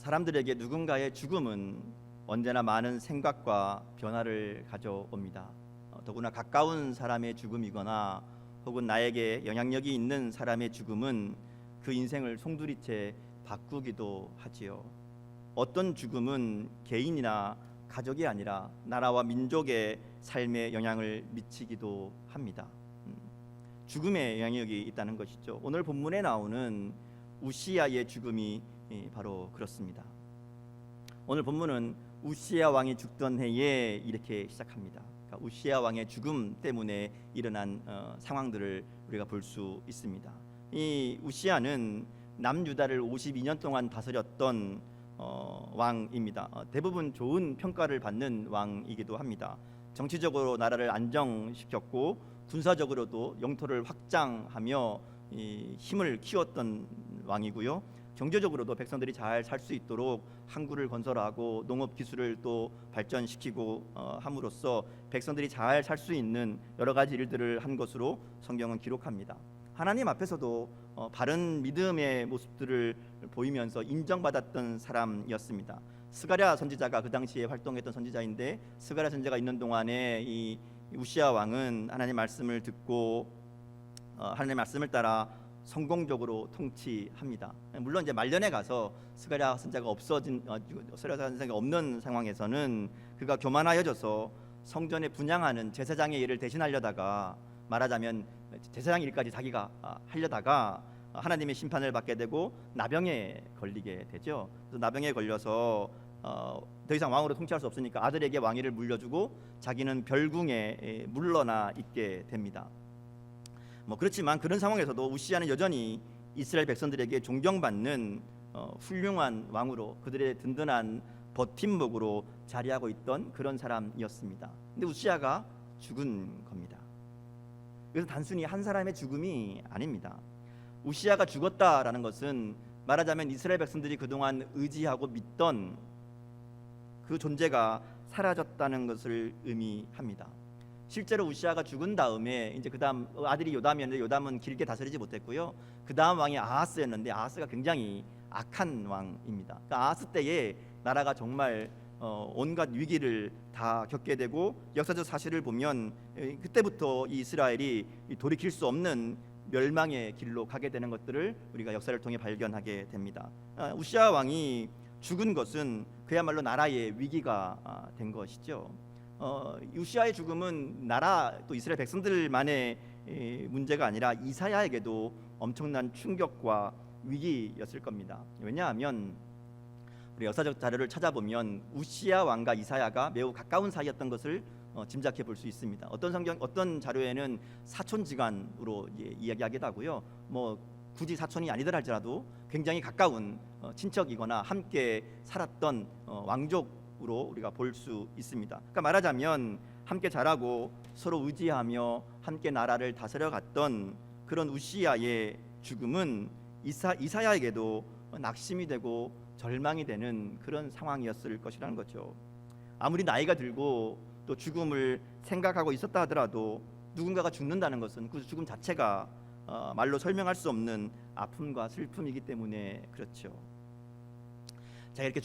사람들에게 누군가의 죽음은 언제나 많은 생각과 변화를 가져옵니다. 더구나 가까운 사람의 죽음이거나 혹은 나에게 영향력이 있는 사람의 죽음은 그 인생을 송두리째 바꾸기도 하지요. 어떤 죽음은 개인이나 가족이 아니라 나라와 민족의 삶에 영향을 미치기도 합니다. 죽음의 영향력이 있다는 것이죠. 오늘 본문에 나오는 우시야의 죽음이 바로 그렇습니다. 오늘 본문은 우시야 왕이 죽던 해에 이렇게 시작합니다. 그러니까 우시야 왕의 죽음 때문에 일어난 상황들을 우리가 볼 수 있습니다. 이 우시야는 남유다를 52년 동안 다스렸던 왕입니다. 대부분 좋은 평가를 받는 왕이기도 합니다. 정치적으로 나라를 안정시켰고 군사적으로도 영토를 확장하며 힘을 키웠던 왕이고요. 경제적으로도 백성들이 잘 살 수 있도록 항구를 건설하고 농업 기술을 또 발전시키고 함으로써 백성들이 잘 살 수 있는 여러 가지 일들을 한 것으로 성경은 기록합니다. 하나님 앞에서도 바른 믿음의 모습들을 보이면서 인정받았던 사람이었습니다. 스가랴 선지자가 그 당시에 활동했던 선지자인데, 스가랴 선지자가 있는 동안에 이 우시야 왕은 하나님 말씀을 듣고 하나님의 말씀을 따라 성공적으로 통치합니다. 물론 이제 말년에 가서 스가랴 선지자가 없는 상황에서는 그가 교만하여져서 성전에 분향하는 제사장의 일을 대신하려다가, 말하자면 제사장 일까지 자기가 하려다가 하나님의 심판을 받게 되고 나병에 걸리게 되죠. 그래서 나병에 걸려서 더 이상 왕으로 통치할 수 없으니까 아들에게 왕위를 물려주고 자기는 별궁에 물러나 있게 됩니다. 그렇지만 그런 상황에서도 우시야는 여전히 이스라엘 백성들에게 존경받는 훌륭한 왕으로, 그들의 든든한 버팀목으로 자리하고 있던 그런 사람이었습니다. 근데 우시야가 죽은 겁니다. 그래서 단순히 한 사람의 죽음이 아닙니다. 우시야가 죽었다라는 것은 말하자면 이스라엘 백성들이 그동안 의지하고 믿던 그 존재가 사라졌다는 것을 의미합니다. 실제로 우시야가 죽은 다음에 이제 그다음 아들이 요담이었는데 요담은 길게 다스리지 못했고요. 그다음 왕이 아하스였는데 아하스가 굉장히 악한 왕입니다. 그러니까 아하스 때에 나라가 정말 온갖 위기를 다 겪게 되고, 역사적 사실을 보면 그때부터 이 이스라엘이 돌이킬 수 없는 멸망의 길로 가게 되는 것들을 우리가 역사를 통해 발견하게 됩니다. 우시야 왕이 죽은 것은 그야말로 나라의 위기가 된 것이죠. 우시야의 죽음은 나라 또 이스라엘 백성들만의 문제가 아니라 이사야에게도 엄청난 충격과 위기였을 겁니다. 왜냐하면 우리 역사적 자료를 찾아보면 우시야 왕과 이사야가 매우 가까운 사이였던 것을 짐작해 볼 수 있습니다. 어떤 자료에는 사촌지간으로 이야기하기도 하고요. 굳이 사촌이 아니더라 할지라도 굉장히 가까운 친척이거나 함께 살았던 왕족으로 우리가 볼 수 있습니다. 그러니까 말하자면 함께 자라고 서로 의지하며 함께 나라를 다스려갔던 그런 우시야의 죽음은 이사야에게도 낙심이 되고 절망이 되는 그런 상황이었을 것이라는 거죠. 아무리 나이가 들고 또 죽음을 생각하고 있었다 하더라도 누군가가 죽는다는 것은 그 죽음 자체가 말로 설명할 수 없는 아픔과 슬픔이기 때문에 그렇죠. 자, 이렇게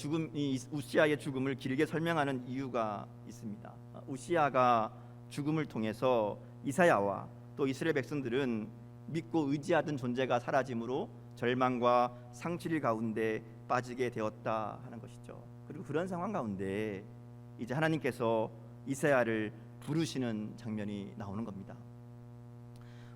우시야의 죽음을 길게 설명하는 이유가 있습니다. 우시야가 죽음을 통해서 이사야와 또 이스라엘 백성들은 믿고 의지하던 존재가 사라짐으로 절망과 상실 가운데 빠지게 되었다 하는 것이죠. 그리고 그런 상황 가운데 이제 하나님께서 이사야를 부르시는 장면이 나오는 겁니다.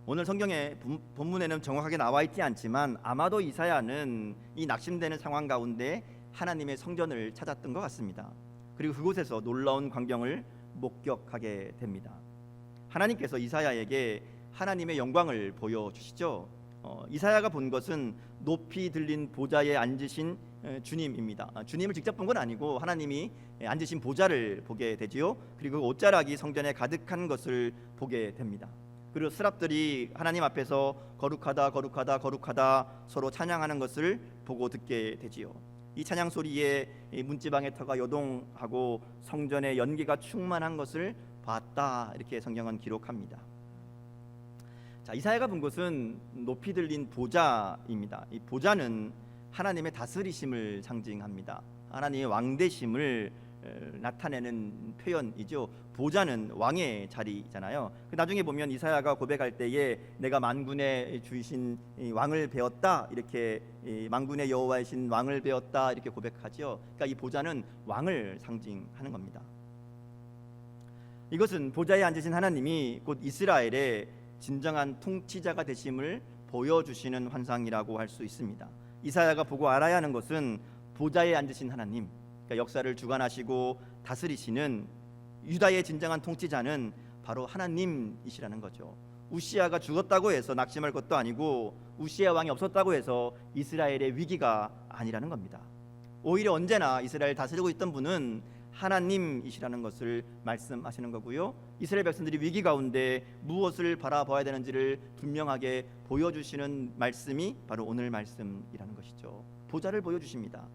오늘 성경의 본문에는 정확하게 나와 있지 않지만 아마도 이사야는 이 낙심되는 상황 가운데 하나님의 성전을 찾았던 것 같습니다. 그리고 그곳에서 놀라운 광경을 목격하게 됩니다. 하나님께서 이사야에게 하나님의 영광을 보여주시죠. 이사야가 본 것은 높이 들린 보좌에 앉으신 주님입니다. 주님을 직접 본 건 아니고 하나님이 앉으신 보좌를 보게 되지요. 그리고 옷자락이 성전에 가득한 것을 보게 됩니다. 그리고 스랍들이 하나님 앞에서 거룩하다 거룩하다 거룩하다 서로 찬양하는 것을 보고 듣게 되지요. 이 찬양 소리에 문지방의 터가 요동하고 성전의 연기가 충만한 것을 봤다, 이렇게 성경은 기록합니다. 자, 이사야가 본 것은 높이 들린 보좌입니다. 이 보좌는 하나님의 다스리심을 상징합니다. 하나님의 왕되심을 나타내는 표현이죠. 보좌는 왕의 자리잖아요. 나중에 보면 이사야가 고백할 때에 내가 만군의 주이신 왕을 배웠다, 이렇게 만군의 여호와이신 왕을 배웠다, 이렇게 고백하죠. 그러니까 이 보좌는 왕을 상징하는 겁니다. 이것은 보좌에 앉으신 하나님이 곧 이스라엘의 진정한 통치자가 되심을 보여주시는 환상이라고 할 수 있습니다. 이사야가 보고 알아야 하는 것은 보좌에 앉으신 하나님, 그러니까 역사를 주관하시고 다스리시는 유다의 진정한 통치자는 바로 하나님이시라는 거죠. 우시아가 죽었다고 해서 낙심할 것도 아니고 우시아 왕이 없었다고 해서 이스라엘의 위기가 아니라는 겁니다. 오히려 언제나 이스라엘 다스리고 있던 분은 하나님이시라는 것을 말씀하시는 거고요. 이스라엘 백성들이 위기 가운데 무엇을 바라봐야 되는지를 분명하게 보여주시는 말씀이 바로 오늘 말씀이라는 것이죠. 보좌를 보여주십니다.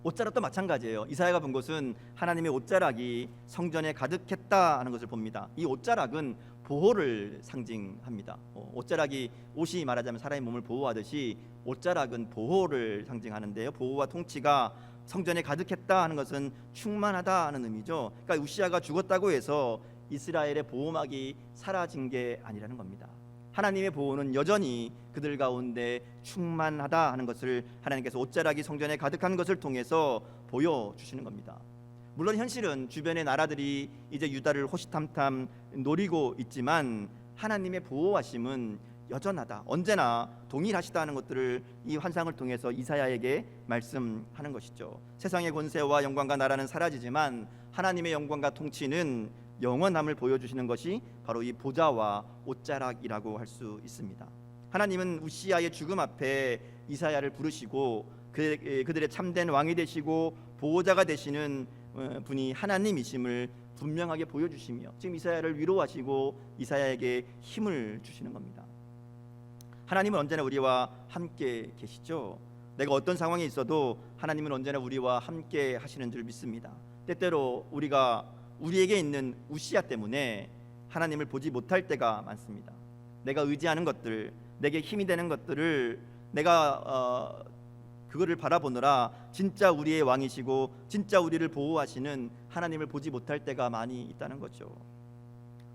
옷자락도 마찬가지예요. 이사야가 본 것은 하나님의 옷자락이 성전에 가득했다 하는 것을 봅니다. 이 옷자락은 보호를 상징합니다. 옷자락이, 옷이 말하자면 사람의 몸을 보호하듯이 옷자락은 보호를 상징하는데요. 보호와 통치가 성전에 가득했다 하는 것은 충만하다 하는 의미죠. 그러니까 우시아가 죽었다고 해서 이스라엘의 보호막이 사라진 게 아니라는 겁니다. 하나님의 보호는 여전히 그들 가운데 충만하다 하는 것을 하나님께서 옷자락이 성전에 가득한 것을 통해서 보여주시는 겁니다. 물론 현실은 주변의 나라들이 이제 유다를 호시탐탐 노리고 있지만 하나님의 보호하심은 여전하다, 언제나 동일하시다는 것들을 이 환상을 통해서 이사야에게 말씀하는 것이죠. 세상의 권세와 영광과 나라는 사라지지만 하나님의 영광과 통치는 영원함을 보여주시는 것이 바로 이 보좌와 옷자락이라고 할 수 있습니다. 하나님은 우시아의 죽음 앞에 이사야를 부르시고 그들의 참된 왕이 되시고 보호자가 되시는 분이 하나님이심을 분명하게 보여주시며 지금 이사야를 위로하시고 이사야에게 힘을 주시는 겁니다. 하나님은 언제나 우리와 함께 계시죠. 내가 어떤 상황에 있어도 하나님은 언제나 우리와 함께 하시는 줄 믿습니다. 때때로 우리에게 있는 우시아 때문에 하나님을 보지 못할 때가 많습니다. 내가 의지하는 것들, 내게 힘이 되는 것들을 내가 그거를 바라보느라 진짜 우리의 왕이시고 진짜 우리를 보호하시는 하나님을 보지 못할 때가 많이 있다는 거죠.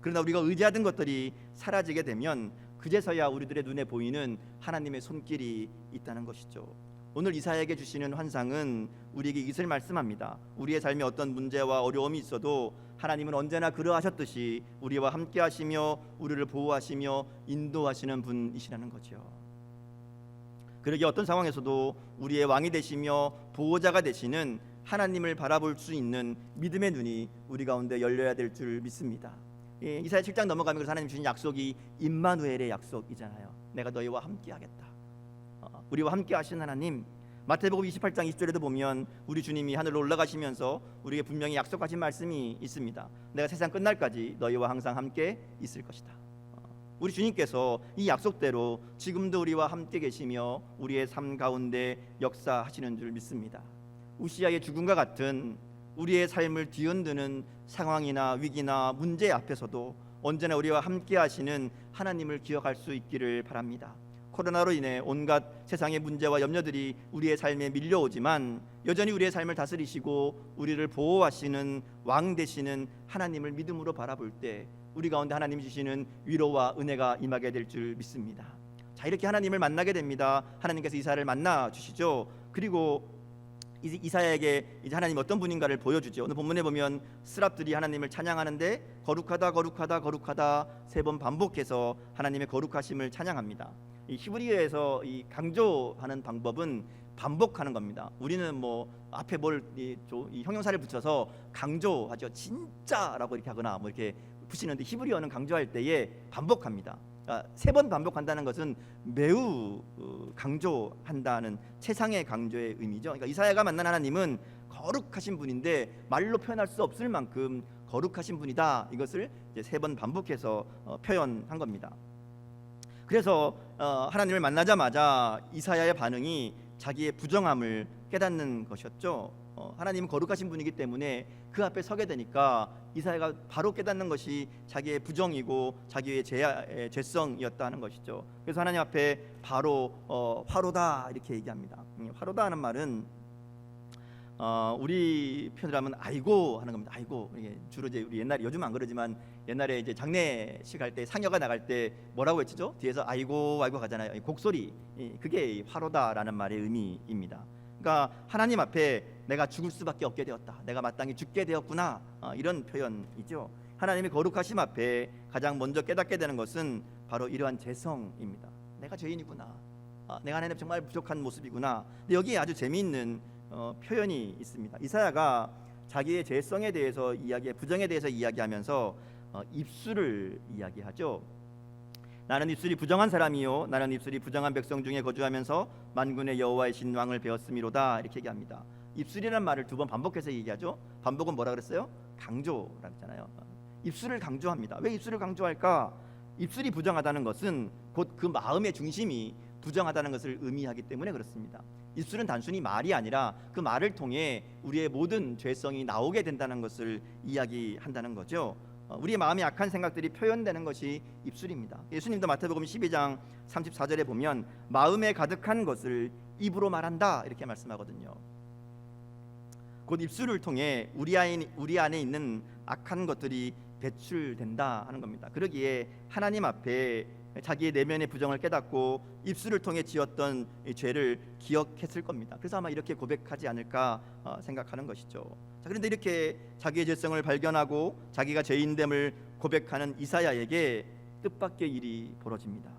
그러나 우리가 의지하던 것들이 사라지게 되면 그제서야 우리들의 눈에 보이는 하나님의 손길이 있다는 것이죠. 오늘 이사야에게 주시는 환상은 우리에게 이것을 말씀합니다. 우리의 삶에 어떤 문제와 어려움이 있어도 하나님은 언제나 그러하셨듯이 우리와 함께 하시며 우리를 보호하시며 인도하시는 분이시라는 거죠. 그러기에 어떤 상황에서도 우리의 왕이 되시며 보호자가 되시는 하나님을 바라볼 수 있는 믿음의 눈이 우리 가운데 열려야 될 줄 믿습니다. 이사야 7장 넘어가면 그래서 하나님 주신 약속이 임마누엘의 약속이잖아요. 내가 너희와 함께 하겠다. 우리와 함께 하신 하나님. 마태복음 28장 20절에도 보면 우리 주님이 하늘로 올라가시면서 우리에게 분명히 약속하신 말씀이 있습니다. 내가 세상 끝날까지 너희와 항상 함께 있을 것이다. 우리 주님께서 이 약속대로 지금도 우리와 함께 계시며 우리의 삶 가운데 역사하시는 줄 믿습니다. 우시아의 죽음과 같은 우리의 삶을 뒤흔드는 상황이나 위기나 문제 앞에서도 언제나 우리와 함께 하시는 하나님을 기억할 수 있기를 바랍니다. 코로나로 인해 온갖 세상의 문제와 염려들이 우리의 삶에 밀려오지만 여전히 우리의 삶을 다스리시고 우리를 보호하시는 왕 되시는 하나님을 믿음으로 바라볼 때 우리 가운데 하나님 주시는 위로와 은혜가 임하게 될 줄 믿습니다. 자, 이렇게 하나님을 만나게 됩니다. 하나님께서 이사야를 만나 주시죠. 그리고 이사야에게 이제 하나님 어떤 분인가를 보여주죠. 오늘 본문에 보면 스랍들이 하나님을 찬양하는데 거룩하다 거룩하다 거룩하다 3번 반복해서 하나님의 거룩하심을 찬양합니다. 이 히브리어에서 이 강조하는 방법은 반복하는 겁니다. 우리는 뭐 앞에 이 형용사를 붙여서 강조하죠. 진짜라고 이렇게 하거나 뭐 이렇게 붙이는데 히브리어는 강조할 때에 반복합니다. 3번 반복한다는 것은 매우 강조한다는 최상의 강조의 의미죠. 그러니까 이사야가 만난 하나님은 거룩하신 분인데 말로 표현할 수 없을 만큼 거룩하신 분이다. 이것을 이제 3번 반복해서 표현한 겁니다. 그래서 하나님을 만나자마자 이사야의 반응이 자기의 부정함을 깨닫는 것이었죠. 하나님은 거룩하신 분이기 때문에 그 앞에 서게 되니까 이사야가 바로 깨닫는 것이 자기의 부정이고 자기의 죄성이었다는 것이죠. 그래서 하나님 앞에 바로 화로다 이렇게 얘기합니다. 화로다 하는 말은 우리 표현으로 하면 아이고 하는 겁니다. 아이고. 이게 주로 이제 우리 옛날에, 요즘 안 그러지만 옛날에 이제 장례식 할 때 상여가 나갈 때 뭐라고 외치죠? 뒤에서 아이고 아이고 가잖아요. 곡소리. 그게 화로다라는 말의 의미입니다. 그러니까 하나님 앞에 내가 죽을 수밖에 없게 되었다, 내가 마땅히 죽게 되었구나, 이런 표현이죠. 하나님의 거룩하심 앞에 가장 먼저 깨닫게 되는 것은 바로 이러한 죄성입니다. 내가 죄인이구나, 내가 하나님 정말 부족한 모습이구나. 근데 여기에 아주 재미있는 표현이 있습니다. 이사야가 자기의 죄성에 대해서 부정에 대해서 이야기하면서 입술을 이야기하죠. 나는 입술이 부정한 사람이요, 나는 입술이 부정한 백성 중에 거주하면서 만군의 여호와의 신왕을 배웠음이로다, 이렇게 얘기합니다. 입술이라는 말을 두 번 반복해서 얘기하죠. 반복은 뭐라 그랬어요? 강조라고 했잖아요. 입술을 강조합니다. 왜 입술을 강조할까? 입술이 부정하다는 것은 곧 그 마음의 중심이 부정하다는 것을 의미하기 때문에 그렇습니다. 입술은 단순히 말이 아니라 그 말을 통해 우리의 모든 죄성이 나오게 된다는 것을 이야기한다는 거죠. 우리의 마음의 악한 생각들이 표현되는 것이 입술입니다. 예수님도 마태복음 12장 34절에 보면 마음에 가득한 것을 입으로 말한다, 이렇게 말씀하거든요. 곧 입술을 통해 우리 안에 있는 악한 것들이 배출된다 하는 겁니다. 그러기에 하나님 앞에 자기의 내면의 부정을 깨닫고 입술을 통해 지었던 이 죄를 기억했을 겁니다. 그래서 아마 이렇게 고백하지 않을까 생각하는 것이죠. 자, 그런데 이렇게 자기의 죄성을 발견하고 자기가 죄인됨을 고백하는 이사야에게 뜻밖의 일이 벌어집니다.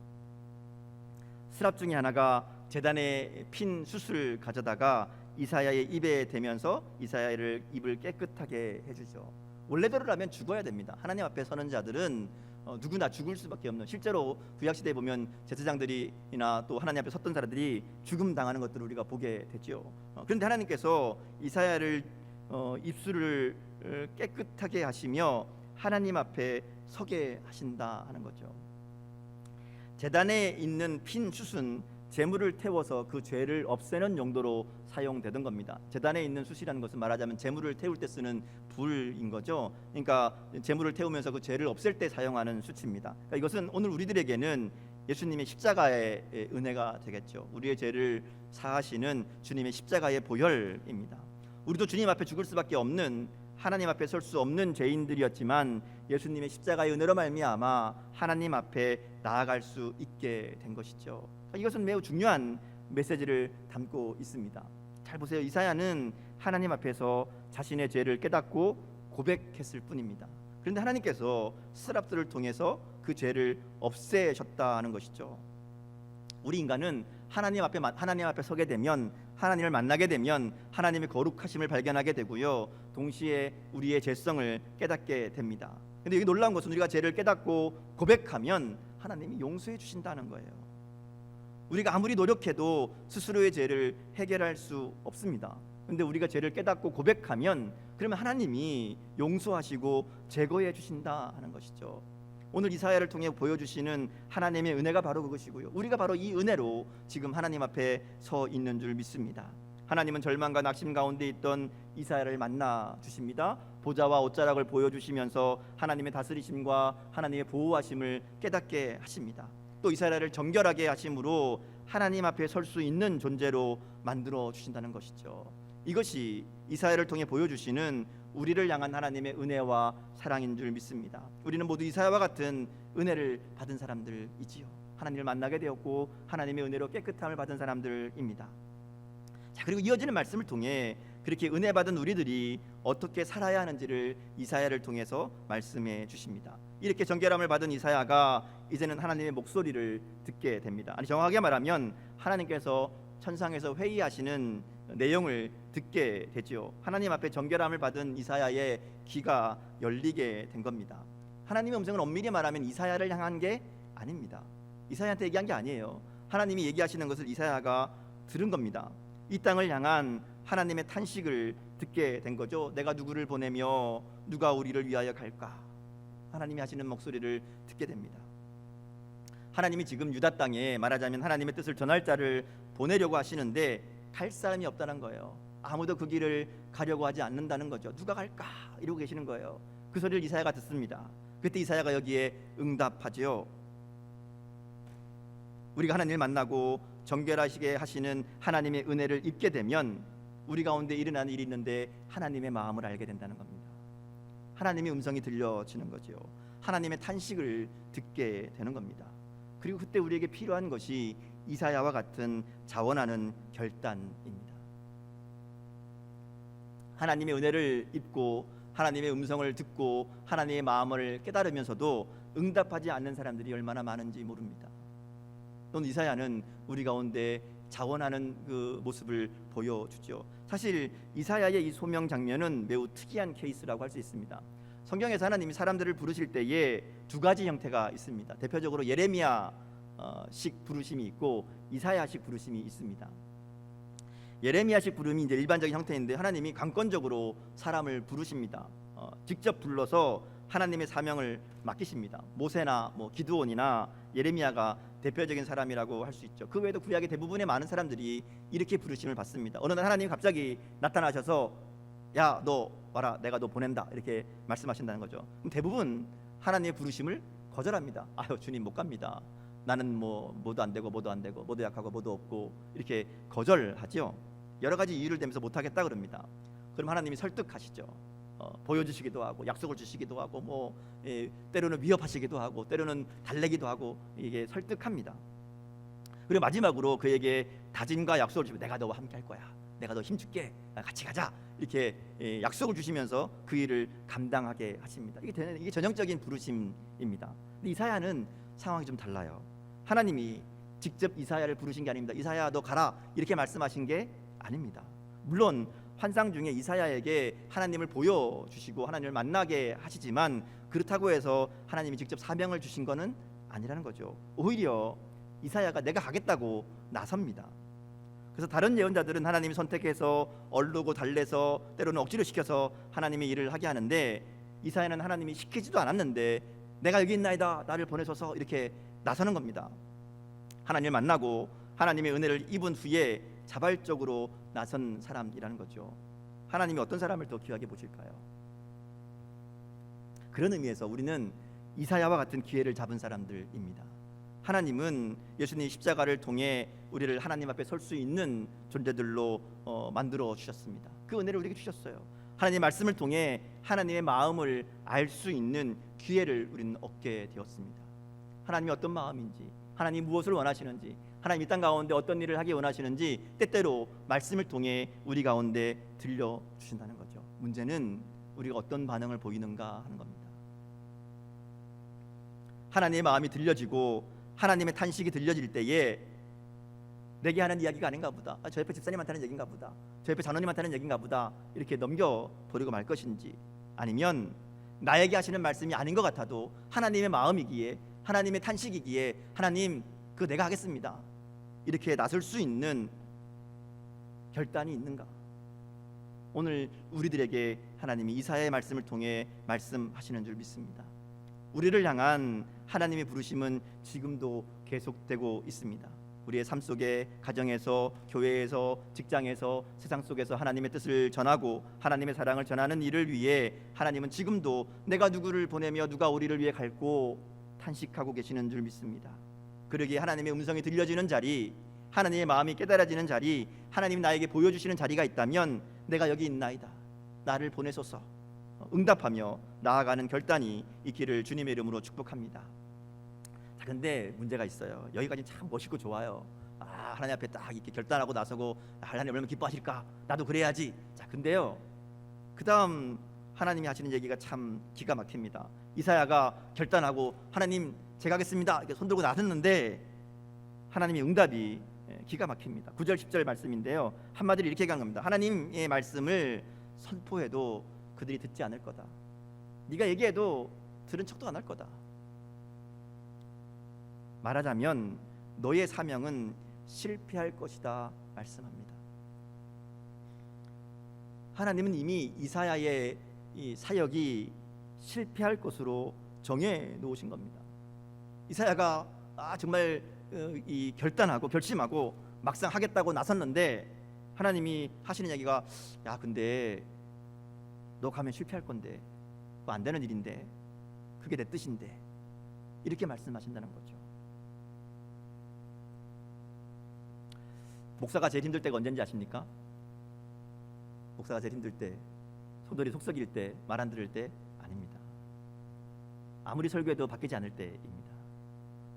스랍 중에 하나가 제단에 핀 숯을 가져다가 이사야의 입에 대면서 이사야의 입을 깨끗하게 해주죠. 원래대로라면 죽어야 됩니다. 하나님 앞에 서는 자들은 누구나 죽을 수밖에 없는, 실제로 구약시대에 보면 제사장들이나 또 하나님 앞에 섰던 사람들이 죽음 당하는 것들을 우리가 보게 되죠. 그런데 하나님께서 이사야를 입술을 깨끗하게 하시며 하나님 앞에 서게 하신다 하는 거죠. 제단에 있는 핀 숯은 재물을 태워서 그 죄를 없애는 용도로 사용되던 겁니다. 제단에 있는 숯이라는 것은 말하자면 재물을 태울 때 쓰는 불인 거죠. 그러니까 재물을 태우면서 그 죄를 없앨 때 사용하는 숯입니다. 그러니까 이것은 오늘 우리들에게는 예수님의 십자가의 은혜가 되겠죠. 우리의 죄를 사하시는 주님의 십자가의 보혈입니다. 우리도 주님 앞에 죽을 수밖에 없는, 하나님 앞에 설 수 없는 죄인들이었지만 예수님의 십자가의 은혜로 말미암아 하나님 앞에 나아갈 수 있게 된 것이죠. 이것은 매우 중요한 메시지를 담고 있습니다. 잘 보세요. 이사야는 하나님 앞에서 자신의 죄를 깨닫고 고백했을 뿐입니다. 그런데 하나님께서 스랍들을 통해서 그 죄를 없애셨다는 것이죠. 우리 인간은 하나님 앞에 서게 되면, 하나님을 만나게 되면 하나님의 거룩하심을 발견하게 되고요, 동시에 우리의 죄성을 깨닫게 됩니다. 그런데 여기 놀라운 것은 우리가 죄를 깨닫고 고백하면 하나님이 용서해 주신다는 거예요. 우리가 아무리 노력해도 스스로의 죄를 해결할 수 없습니다. 그런데 우리가 죄를 깨닫고 고백하면 그러면 하나님이 용서하시고 제거해 주신다 하는 것이죠. 오늘 이사야를 통해 보여주시는 하나님의 은혜가 바로 그것이고요, 우리가 바로 이 은혜로 지금 하나님 앞에 서 있는 줄 믿습니다. 하나님은 절망과 낙심 가운데 있던 이사야를 만나 주십니다. 보좌와 옷자락을 보여주시면서 하나님의 다스리심과 하나님의 보호하심을 깨닫게 하십니다. 또 이사야를 정결하게 하심으로 하나님 앞에 설 수 있는 존재로 만들어 주신다는 것이죠. 이것이 이사야를 통해 보여주시는 우리를 향한 하나님의 은혜와 사랑인 줄 믿습니다. 우리는 모두 이사야와 같은 은혜를 받은 사람들이지요. 하나님을 만나게 되었고 하나님의 은혜로 깨끗함을 받은 사람들입니다. 자, 그리고 이어지는 말씀을 통해 그렇게 은혜 받은 우리들이 어떻게 살아야 하는지를 이사야를 통해서 말씀해 주십니다. 이렇게 정결함을 받은 이사야가 이제는 하나님의 목소리를 듣게 됩니다. 아니, 정확하게 말하면 하나님께서 천상에서 회의하시는 내용을 듣게 되죠. 하나님 앞에 정결함을 받은 이사야의 귀가 열리게 된 겁니다. 하나님의 음성은 엄밀히 말하면 이사야를 향한 게 아닙니다. 이사야한테 얘기한 게 아니에요. 하나님이 얘기하시는 것을 이사야가 들은 겁니다. 이 땅을 향한 하나님의 탄식을 듣게 된 거죠. 내가 누구를 보내며 누가 우리를 위하여 갈까? 하나님이 하시는 목소리를 듣게 됩니다. 하나님이 지금 유다 땅에 말하자면 하나님의 뜻을 전할 자를 보내려고 하시는데 갈 사람이 없다는 거예요. 아무도 그 길을 가려고 하지 않는다는 거죠. 누가 갈까 이러고 계시는 거예요. 그 소리를 이사야가 듣습니다. 그때 이사야가 여기에 응답하지요. 우리가 하나님을 만나고 정결하시게 하시는 하나님의 은혜를 입게 되면 우리 가운데 일어나는 일이 있는데 하나님의 마음을 알게 된다는 겁니다. 하나님의 음성이 들려지는 거죠. 하나님의 탄식을 듣게 되는 겁니다. 그리고 그때 우리에게 필요한 것이 이사야와 같은 자원하는 결단입니다. 하나님의 은혜를 입고 하나님의 음성을 듣고 하나님의 마음을 깨달으면서도 응답하지 않는 사람들이 얼마나 많은지 모릅니다. 또는 이사야는 우리 가운데 자원하는 그 모습을 보여주죠. 사실 이사야의 이 소명 장면은 매우 특이한 케이스라고 할 수 있습니다. 성경에서 하나님이 사람들을 부르실 때에 두 가지 형태가 있습니다. 대표적으로 예레미야식 부르심이 있고 이사야식 부르심이 있습니다. 예레미야식 부름이 이제 일반적인 형태인데 하나님이 강권적으로 사람을 부르십니다. 직접 불러서 하나님의 사명을 맡기십니다. 모세나 기드온이나 예레미야가 대표적인 사람이라고 할 수 있죠. 그 외에도 구약의 대부분의 많은 사람들이 이렇게 부르심을 받습니다. 어느 날 하나님이 갑자기 나타나셔서 야, 너 와라, 내가 너 보낸다 이렇게 말씀하신다는 거죠. 그럼 대부분 하나님의 부르심을 거절합니다. 아유, 주님 못 갑니다. 나는 뭐도 안 되고 뭐도 약하고 뭐도 없고 이렇게 거절하죠. 여러 가지 이유를 대면서 못 하겠다 그럽니다. 그럼 하나님이 설득하시죠. 보여주시기도 하고 약속을 주시기도 하고 때로는 위협하시기도 하고 때로는 달래기도 하고 이게 설득합니다. 그리고 마지막으로 그에게 다짐과 약속을 주면 내가 너와 함께 할 거야, 내가 너 힘줄게, 같이 가자 이렇게 약속을 주시면서 그 일을 감당하게 하십니다. 이게 전형적인 부르심입니다. 근데 이사야는 상황이 좀 달라요. 하나님이 직접 이사야를 부르신 게 아닙니다. 이사야 너 가라 이렇게 말씀하신 게 아닙니다. 물론 환상 중에 이사야에게 하나님을 보여주시고 하나님을 만나게 하시지만 그렇다고 해서 하나님이 직접 사명을 주신 것은 아니라는 거죠. 오히려 이사야가 내가 가겠다고 나섭니다. 그래서 다른 예언자들은 하나님이 선택해서 얼르고 달래서 때로는 억지로 시켜서 하나님의 일을 하게 하는데 이사야는 하나님이 시키지도 않았는데 내가 여기 있나이다, 나를 보내소서 이렇게 나서는 겁니다. 하나님을 만나고 하나님의 은혜를 입은 후에 자발적으로 나선 사람이라는 거죠. 하나님이 어떤 사람을 더 귀하게 보실까요? 그런 의미에서 우리는 이사야와 같은 기회를 잡은 사람들입니다. 하나님은 예수님 십자가를 통해 우리를 하나님 앞에 설 수 있는 존재들로 만들어 주셨습니다. 그 은혜를 우리에게 주셨어요. 하나님의 말씀을 통해 하나님의 마음을 알 수 있는 기회를 우리는 얻게 되었습니다. 하나님이 어떤 마음인지, 하나님이 무엇을 원하시는지, 하나님 이 땅 가운데 어떤 일을 하기 원하시는지 때때로 말씀을 통해 우리 가운데 들려주신다는 거죠. 문제는 우리가 어떤 반응을 보이는가 하는 겁니다. 하나님의 마음이 들려지고 하나님의 탄식이 들려질 때에 내게 하는 이야기가 아닌가 보다, 저 옆에 집사님한테 하는 얘기인가 보다, 저 옆에 장로님한테 하는 얘기인가 보다 이렇게 넘겨버리고 말 것인지, 아니면 나에게 하시는 말씀이 아닌 것 같아도 하나님의 마음이기에 하나님의 탄식이기에 하나님 그 내가 하겠습니다 이렇게 나설 수 있는 결단이 있는가? 오늘 우리들에게 하나님이 이사야의 말씀을 통해 말씀하시는 줄 믿습니다. 우리를 향한 하나님의 부르심은 지금도 계속되고 있습니다. 우리의 삶 속에, 가정에서, 교회에서, 직장에서, 세상 속에서 하나님의 뜻을 전하고 하나님의 사랑을 전하는 일을 위해 하나님은 지금도 내가 누구를 보내며 누가 우리를 위해 갈고 탄식하고 계시는 줄 믿습니다. 그러기에 하나님의 음성이 들려지는 자리, 하나님의 마음이 깨달아지는 자리, 하나님이 나에게 보여주시는 자리가 있다면 내가 여기 있나이다, 나를 보내소서 응답하며 나아가는 결단이 있기를 주님의 이름으로 축복합니다. 자, 근데 문제가 있어요. 여기까지 참 멋있고 좋아요. 하나님 앞에 딱 이렇게 결단하고 나서고 하나님 얼마나 기뻐하실까, 나도 그래야지. 자, 근데요, 그 다음 하나님이 하시는 얘기가 참 기가 막힙니다. 이사야가 결단하고 하나님 제가 하겠습니다 이렇게 손들고 나섰는데 하나님의 응답이 기가 막힙니다. 9절 10절 말씀인데요, 한마디로 이렇게 간 겁니다. 하나님의 말씀을 선포해도 그들이 듣지 않을 거다. 네가 얘기해도 들은 척도 안 할 거다. 말하자면 너의 사명은 실패할 것이다 말씀합니다. 하나님은 이미 이사야의 이 사역이 실패할 것으로 정해 놓으신 겁니다. 이사야가 정말 이 결단하고 결심하고 막상 하겠다고 나섰는데 하나님이 하시는 얘기가 야 근데 너 가면 실패할 건데 그거 안 되는 일인데 그게 내 뜻인데 이렇게 말씀하신다는 거죠. 목사가 제일 힘들 때가 언제인지 아십니까? 목사가 제일 힘들 때, 소들이 속썩일 때, 말 안 들을 때 아닙니다. 아무리 설교해도 바뀌지 않을 때입니다.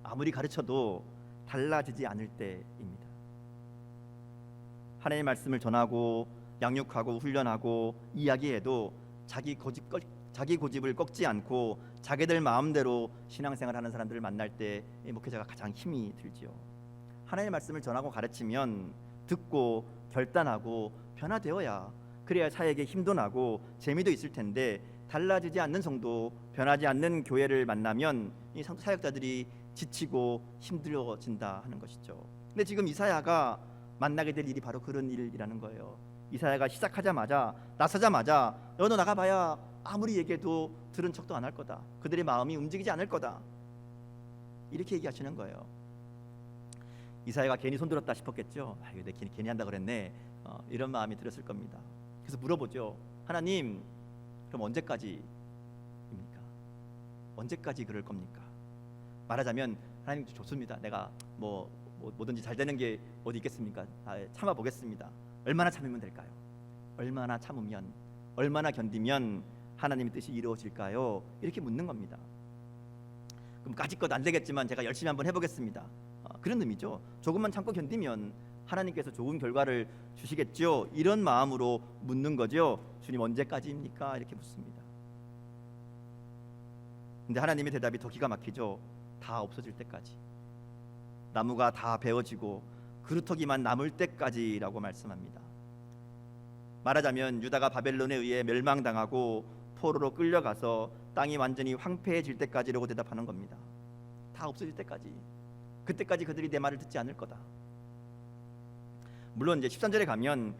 아무리 가르쳐도 달라지지 않을 때입니다. 하나님의 말씀을 전하고 양육하고 훈련하고 이야기해도 자기 고집을 꺾지 않고 자기들 마음대로 신앙생활하는 사람들을 만날 때 목회자가 가장 힘이 들지요. 하나님의 말씀을 전하고 가르치면 듣고 결단하고 변화되어야 그래야 사역에 힘도 나고 재미도 있을 텐데 달라지지 않는 성도, 변하지 않는 교회를 만나면 이 사역자들이 지치고 힘들어진다 하는 것이죠. 근데 지금 이사야가 만나게 될 일이 바로 그런 일이라는 거예요. 이사야가 시작하자마자 나서자마자 너 나가봐야 아무리 얘기해도 들은 척도 안 할 거다. 그들의 마음이 움직이지 않을 거다. 이렇게 얘기하시는 거예요. 이사야가 괜히 손들었다 싶었겠죠. 이거 내 괜히 한다 그랬네. 이런 마음이 들었을 겁니다. 그래서 물어보죠. 하나님, 그럼 언제까지입니까? 언제까지 그럴 겁니까? 말하자면 하나님 좋습니다. 내가 뭐든지 잘 되는 게 어디 있겠습니까? 참아 보겠습니다. 얼마나 참으면 될까요? 얼마나 참으면, 얼마나 견디면 하나님의 뜻이 이루어질까요? 이렇게 묻는 겁니다. 그럼 까짓것 안 되겠지만 제가 열심히 한번 해보겠습니다. 그런 의미죠. 조금만 참고 견디면 하나님께서 좋은 결과를 주시겠죠. 이런 마음으로 묻는 거죠. 주님 언제까지입니까? 이렇게 묻습니다. 근데 하나님의 대답이 더 기가 막히죠. 다 없어질 때까지, 나무가 다 베어지고 그루터기만 남을 때까지라고 말씀합니다. 말하자면 유다가 바벨론에 의해 멸망당하고 포로로 끌려가서 땅이 완전히 황폐해질 때까지라고 대답하는 겁니다. 다 없어질 때까지, 그때까지 그들이 내 말을 듣지 않을 거다. 물론 이제 13절에 가면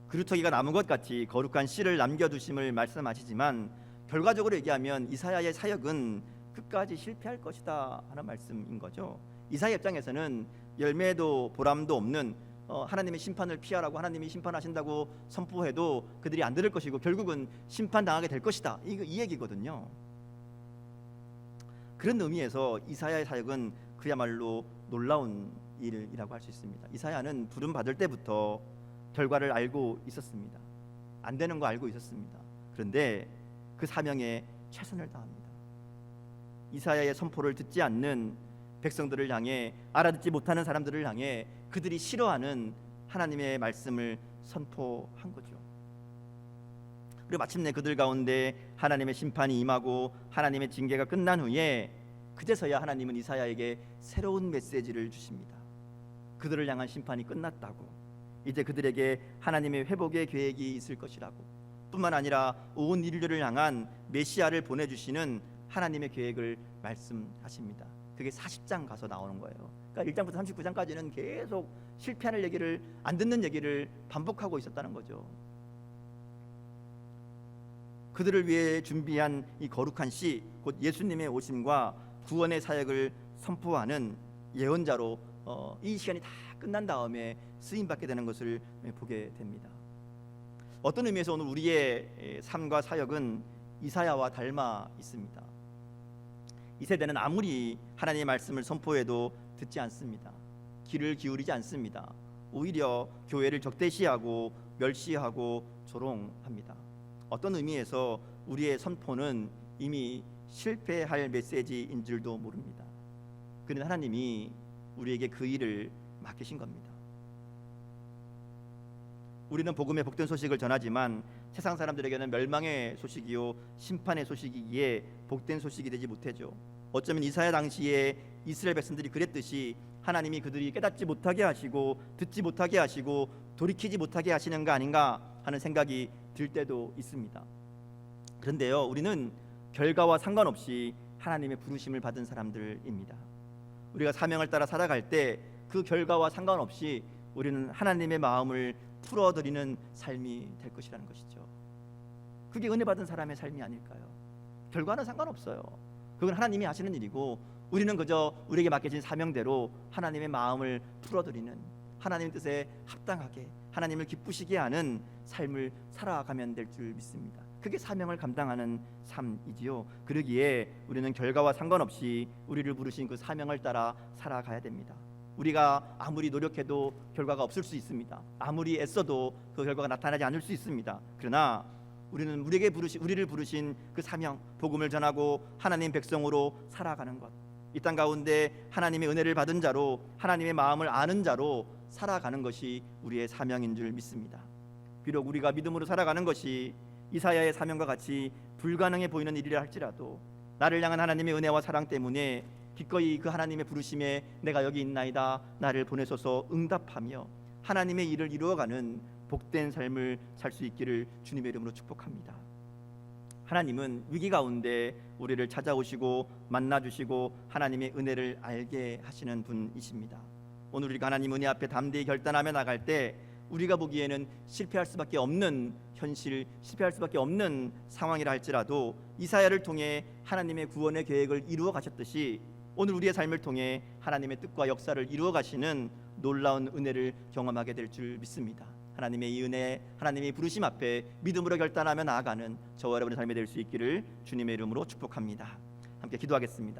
그루터기가 남은 것 같이 거룩한 씨를 남겨두심을 말씀하시지만 결과적으로 얘기하면 이사야의 사역은 끝까지 실패할 것이다 하는 말씀인 거죠. 이사야 입장에서는 열매도 보람도 없는 하나님의 심판을 피하라고 하나님이 심판하신다고 선포해도 그들이 안 들을 것이고 결국은 심판당하게 될 것이다, 이 얘기거든요. 그런 의미에서 이사야의 사역은 그야말로 놀라운 일이라고 할 수 있습니다. 이사야는 부름 받을 때부터 결과를 알고 있었습니다. 안 되는 거 알고 있었습니다. 그런데 그 사명에 최선을 다합니다. 이사야의 선포를 듣지 않는 백성들을 향해, 알아듣지 못하는 사람들을 향해 그들이 싫어하는 하나님의 말씀을 선포한 거죠. 그리고 마침내 그들 가운데 하나님의 심판이 임하고 하나님의 징계가 끝난 후에 그제서야 하나님은 이사야에게 새로운 메시지를 주십니다. 그들을 향한 심판이 끝났다고, 이제 그들에게 하나님의 회복의 계획이 있을 것이라고, 뿐만 아니라 온 인류를 향한 메시아를 보내주시는 하나님의 계획을 말씀하십니다. 그게 40장 가서 나오는 거예요. 그러니까 1장부터 39장까지는 계속 실패하는 얘기를, 안 듣는 얘기를 반복하고 있었다는 거죠. 그들을 위해 준비한 이 거룩한 씨, 곧 예수님의 오심과 구원의 사역을 선포하는 예언자로 이 시간이 다 끝난 다음에 쓰임받게 되는 것을 보게 됩니다. 어떤 의미에서 오늘 우리의 삶과 사역은 이사야와 닮아 있습니다. 이 세대는 아무리 하나님의 말씀을 선포해도 듣지 않습니다. 귀를 기울이지 않습니다. 오히려 교회를 적대시하고 멸시하고 조롱합니다. 어떤 의미에서 우리의 선포는 이미 실패할 메시지인 줄도 모릅니다. 그런데 하나님이 우리에게 그 일을 맡기신 겁니다. 우리는 복음의 복된 소식을 전하지만 세상 사람들에게는 멸망의 소식이요 심판의 소식이기에 복된 소식이 되지 못하죠. 어쩌면 이사야 당시에 이스라엘 백성들이 그랬듯이 하나님이 그들이 깨닫지 못하게 하시고 듣지 못하게 하시고 돌이키지 못하게 하시는 거 아닌가 하는 생각이 들 때도 있습니다. 그런데요, 우리는 결과와 상관없이 하나님의 부르심을 받은 사람들입니다. 우리가 사명을 따라 살아갈 때 그 결과와 상관없이 우리는 하나님의 마음을 풀어드리는 삶이 될 것이라는 것이죠. 그게 은혜 받은 사람의 삶이 아닐까요? 결과는 상관없어요. 그건 하나님이 하시는 일이고 우리는 그저 우리에게 맡겨진 사명대로 하나님의 마음을 풀어드리는, 하나님의 뜻에 합당하게 하나님을 기쁘시게 하는 삶을 살아가면 될 줄 믿습니다. 그게 사명을 감당하는 삶이지요. 그러기에 우리는 결과와 상관없이 우리를 부르신 그 사명을 따라 살아가야 됩니다. 우리가 아무리 노력해도 결과가 없을 수 있습니다. 아무리 애써도 그 결과가 나타나지 않을 수 있습니다. 그러나 우리는 우리를 부르신 그 사명, 복음을 전하고 하나님 백성으로 살아가는 것, 이 땅 가운데 하나님의 은혜를 받은 자로, 하나님의 마음을 아는 자로 살아가는 것이 우리의 사명인 줄 믿습니다. 비록 우리가 믿음으로 살아가는 것이 이사야의 사명과 같이 불가능해 보이는 일이라 할지라도 나를 향한 하나님의 은혜와 사랑 때문에 기꺼이 그 하나님의 부르심에 내가 여기 있나이다, 나를 보내소서 응답하며 하나님의 일을 이루어가는 복된 삶을 살 수 있기를 주님의 이름으로 축복합니다. 하나님은 위기 가운데 우리를 찾아오시고 만나주시고 하나님의 은혜를 알게 하시는 분이십니다. 오늘 우리가 하나님 은혜 앞에 담대히 결단하며 나갈 때 우리가 보기에는 실패할 수밖에 없는 현실, 실패할 수밖에 없는 상황이라 할지라도 이사야를 통해 하나님의 구원의 계획을 이루어 가셨듯이 오늘 우리의 삶을 통해 하나님의 뜻과 역사를 이루어 가시는 놀라운 은혜를 경험하게 될 줄 믿습니다. 하나님의 이 은혜, 하나님의 부르심 앞에 믿음으로 결단하며 나아가는 저와 여러분의 삶이 될 수 있기를 주님의 이름으로 축복합니다. 함께 기도하겠습니다.